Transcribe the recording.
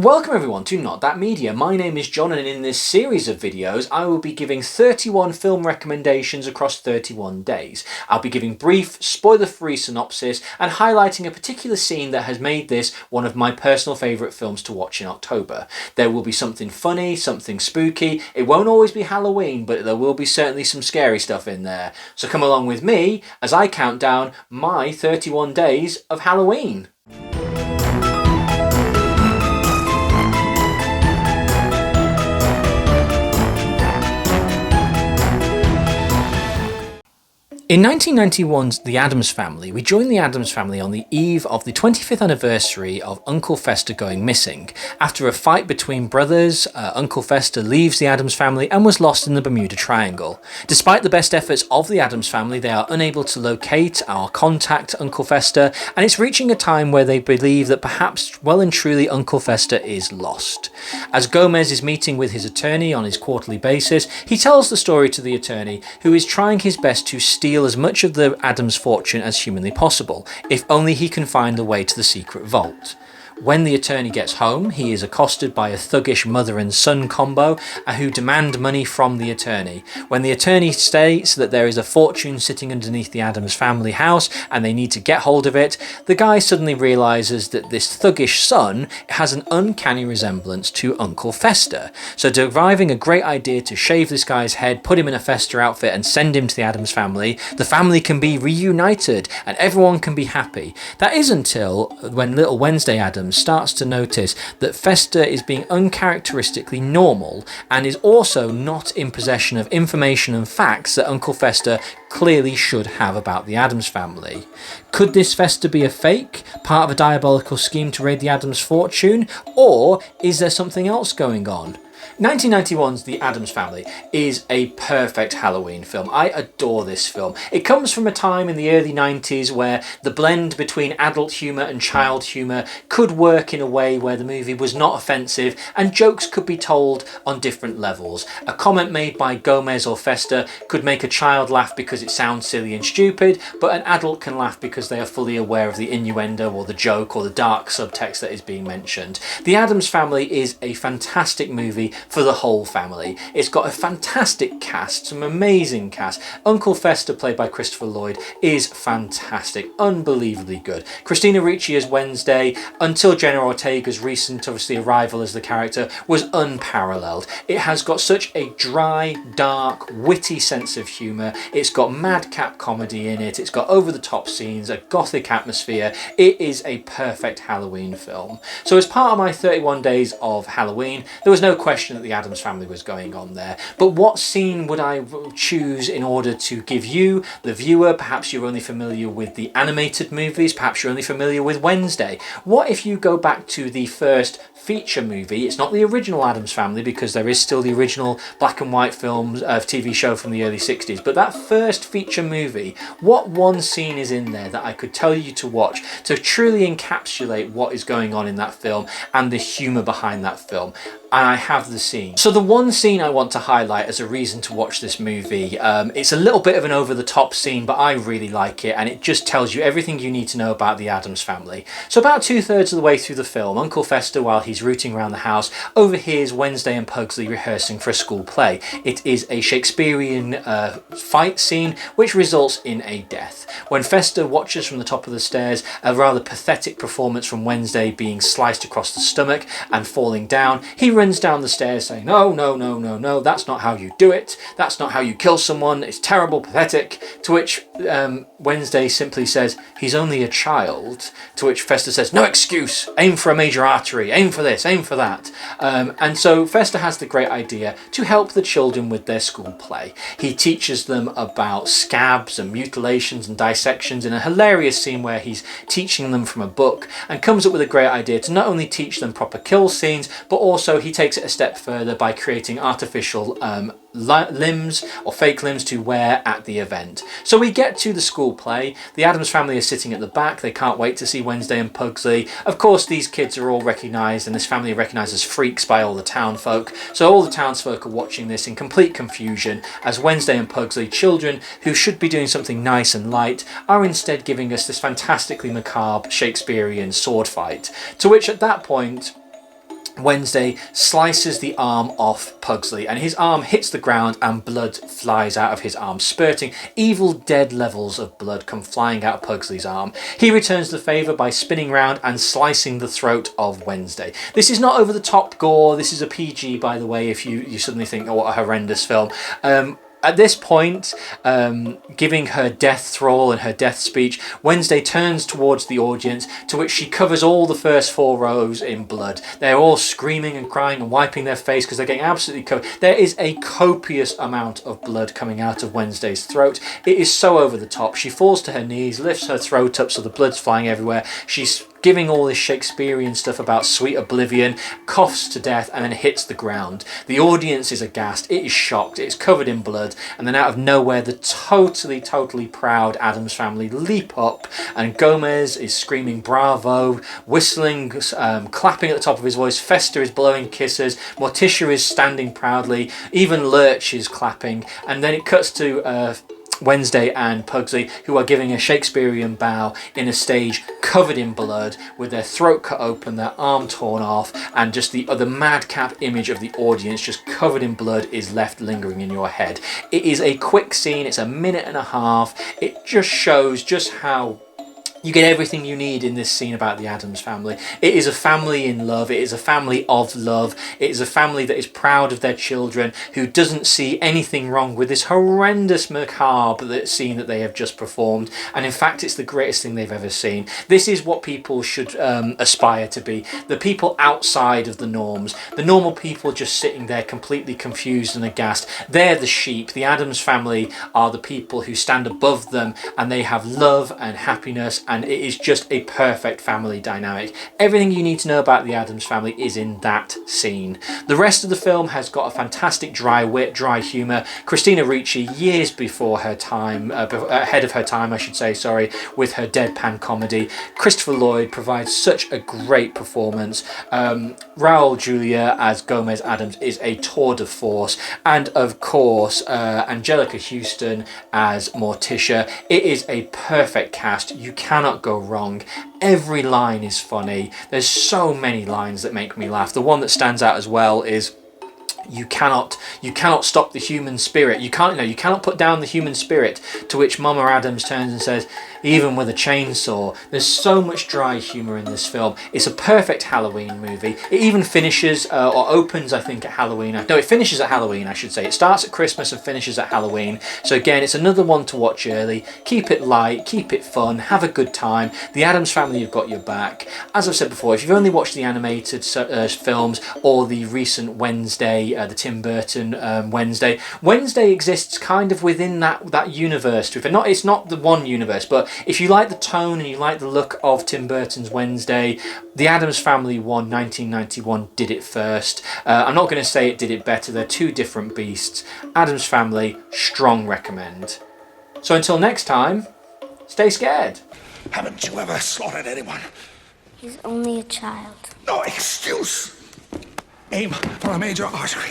Welcome everyone to Not That Media. My name is John, and in this series of videos I will be giving 31 film recommendations across 31 days. I'll be giving brief, spoiler-free synopsis and highlighting a particular scene that has made this one of my personal favourite films to watch in October. There will be something funny, something spooky. It won't always be Halloween, but there will be certainly some scary stuff in there. So come along with me as I count down my 31 days of Halloween. In 1991's The Addams Family, we joined the Addams Family on the eve of the 25th anniversary of Uncle Fester going missing. After a fight between brothers, Uncle Fester leaves the Addams Family and was lost in the Bermuda Triangle. Despite the best efforts of the Addams Family, they are unable to locate or contact Uncle Fester, and it's reaching a time where they believe that perhaps well and truly Uncle Fester is lost. As Gomez is meeting with his attorney on his quarterly basis, he tells the story to the attorney, who is trying his best to steal as much of the Addams fortune as humanly possible, if only he can find the way to the secret vault. When the attorney gets home, he is accosted by a thuggish mother and son combo who demand money from the attorney. When the attorney states that there is a fortune sitting underneath the Addams family house and they need to get hold of it, the guy suddenly realises that this thuggish son has an uncanny resemblance to Uncle Fester. So deriving a great idea to shave this guy's head, put him in a Fester outfit and send him to the Addams family, the family can be reunited and everyone can be happy. That is until when little Wednesday Addams starts to notice that Fester is being uncharacteristically normal and is also not in possession of information and facts that Uncle Fester clearly should have about the Addams family. Could this Fester be a fake, part of a diabolical scheme to raid the Addams fortune, or is there something else going on? 1991's The Addams Family is a perfect Halloween film. I adore this film. It comes from a time in the early 90s where the blend between adult humour and child humour could work in a way where the movie was not offensive and jokes could be told on different levels. A comment made by Gomez or Fester could make a child laugh because it sounds silly and stupid, but an adult can laugh because they are fully aware of the innuendo or the joke or the dark subtext that is being mentioned. The Addams Family is a fantastic movie for the whole family. It's got a fantastic cast, some amazing cast. Uncle Fester, played by Christopher Lloyd, is fantastic, unbelievably good. Christina Ricci as Wednesday, until Jenna Ortega's recent, obviously, arrival as the character, was unparalleled. It has got such a dry, dark, witty sense of humour. It's got madcap comedy in it. It's got over-the-top scenes, a gothic atmosphere. It is a perfect Halloween film. So as part of my 31 days of Halloween, there was no question that the Addams Family was going on there. But what scene would I choose in order to give you, the viewer, perhaps you're only familiar with the animated movies, perhaps you're only familiar with Wednesday. What if you go back to the first feature movie? It's not the original Addams Family because there is still the original black and white films of TV show from the early 60s, but that first feature movie, what one scene is in there that I could tell you to watch to truly encapsulate what is going on in that film and the humour behind that film? And I have the scene. So the one scene I want to highlight as a reason to watch this movie, it's a little bit of an over-the-top scene, but I really like it, and it just tells you everything you need to know about the Addams Family. So about 2/3 of the way through the film, Uncle Fester, while he's rooting around the house, overhears Wednesday and Pugsley rehearsing for a school play. It is a Shakespearean fight scene, which results in a death. When Fester watches from the top of the stairs, a rather pathetic performance from Wednesday being sliced across the stomach and falling down, he runs down the stairs saying, "No, no, no, no, no, that's not how you do it. That's not how you kill someone. It's terrible, pathetic." To which Wednesday simply says, "He's only a child." To which Fester says, "No excuse. Aim for a major artery. Aim for this, aim for that." And so Fester has the great idea to help the children with their school play. He teaches them about scabs and mutilations and dissections in a hilarious scene where he's teaching them from a book, and comes up with a great idea to not only teach them proper kill scenes, but also he takes it a step further by creating artificial limbs or fake limbs to wear at the event. So we get to the school play. The Addams Family is sitting at the back. They can't wait to see Wednesday and Pugsley. Of course, these kids are all recognised, and this family are recognised as freaks by all the townfolk. So all the townsfolk are watching this in complete confusion as Wednesday and Pugsley, children who should be doing something nice and light, are instead giving us this fantastically macabre Shakespearean sword fight. To which at that point, Wednesday slices the arm off Pugsley, and his arm hits the ground and blood flies out of his arm, spurting. Evil Dead levels of blood come flying out of Pugsley's arm. He returns the favour by spinning round and slicing the throat of Wednesday. This is not over the top gore. This is a PG, by the way, if you suddenly think, oh, what a horrendous film. At this point, giving her death thrall and her death speech, Wednesday turns towards the audience, to which she covers all the first 4 rows in blood. They're all screaming and crying and wiping their face because they're getting absolutely covered. There is a copious amount of blood coming out of Wednesday's throat. It is so over the top. She falls to her knees, lifts her throat up so the blood's flying everywhere. She's giving all this Shakespearean stuff about sweet oblivion, coughs to death, and then hits the ground. The audience is aghast, it is shocked, it's covered in blood, and then out of nowhere the totally proud Addams family leap up, and Gomez is screaming bravo, whistling, clapping at the top of his voice. Fester is blowing kisses, Morticia is standing proudly, even Lurch is clapping, and then it cuts to Wednesday and Pugsley, who are giving a Shakespearean bow in a stage covered in blood, with their throat cut open, their arm torn off, and just the madcap image of the audience just covered in blood is left lingering in your head. It is a quick scene, it's a minute and a half. It just shows just how you get everything you need in this scene about the Addams family. It is a family in love. It is a family of love. It is a family that is proud of their children, who doesn't see anything wrong with this horrendous macabre scene that they have just performed. And in fact, it's the greatest thing they've ever seen. This is what people should aspire to be. The people outside of the norms. The normal people just sitting there completely confused and aghast. They're the sheep. The Addams family are the people who stand above them, and they have love and happiness, and it is just a perfect family dynamic. Everything you need to know about the Addams family is in that scene. The rest of the film has got a fantastic dry wit, dry humour. Christina Ricci, years before her time, ahead of her time I should say, sorry, with her deadpan comedy. Christopher Lloyd provides such a great performance. Raul Julia as Gomez Addams is a tour de force, and of course Angelica Houston as Morticia. It is a perfect cast. You cannot go wrong. Every line is funny. There's so many lines that make me laugh. The one that stands out as well is, you cannot stop the human spirit. You cannot put down the human spirit. To which Mama Addams turns and says, even with a chainsaw. There's so much dry humour in this film. It's a perfect Halloween movie. It even finishes, or opens, I think, at Halloween. No, it finishes at Halloween, I should say. It starts at Christmas and finishes at Halloween. So again, it's another one to watch early. Keep it light, keep it fun, have a good time. The Addams family have got your back. As I've said before, if you've only watched the animated films or the recent Wednesday, the Tim Burton Wednesday exists kind of within that universe. It's not the one universe, but if you like the tone and you like the look of Tim Burton's Wednesday, the Addams Family one, 1991, did it first. I'm not going to say it did it better. They're two different beasts. Addams Family, strong recommend. So until next time, stay scared. Haven't you ever slaughtered anyone? He's only a child. No excuse. Aim for a major artery.